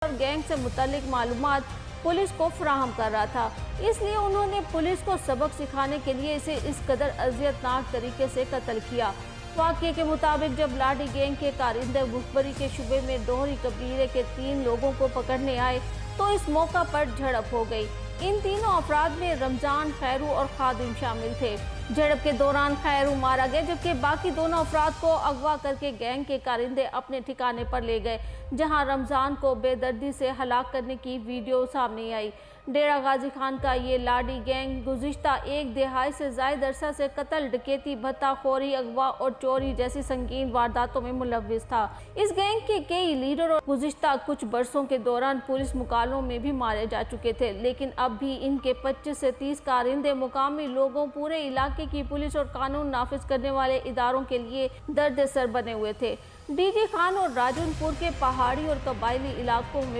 اور گینگ سے متعلق معلومات پولیس کو فراہم کر رہا تھا، اس لیے انہوں نے پولیس کو سبق سکھانے کے لیے اسے اس قدر اذیتناک طریقے سے قتل کیا۔ واقعے کے مطابق جب لاٹھی گینگ کے کارندے مخبری کے شبے میں ڈوہری قبیلے کے 3 لوگوں کو پکڑنے آئے تو اس موقع پر جھڑپ ہو گئی۔ ان تینوں افراد میں رمضان، خیرو اور خادم شامل تھے۔ جھڑپ کے دوران خیرو مارا گیا جبکہ باقی دونوں افراد کو اغوا کر کے گینگ کے کارندے اپنے ٹھکانے پر لے گئے، جہاں رمضان کو بے دردی سے ہلاک کرنے کی ویڈیو سامنے آئی۔ ڈیرہ غازی خان کا یہ لاٹھی گینگ گزشتہ 1 دہائی سے زائد عرصہ سے قتل، ڈکیتی، بھتہ خوری، اغوا اور چوری جیسی سنگین وارداتوں میں ملوث تھا۔ اس گینگ کے کئی لیڈر گزشتہ کچھ برسوں کے دوران پولیس مقابلوں میں بھی مارے جا چکے تھے، لیکن اب بھی ان کے 25 سے 30 کارندے مقامی لوگوں، پورے علاقے کی پولیس اور قانون نافذ کرنے والے اداروں کے لیے درد سر بنے ہوئے تھے۔ ڈی جی خان اور راجن پور کے پہاڑی اور قبائلی علاقوں میں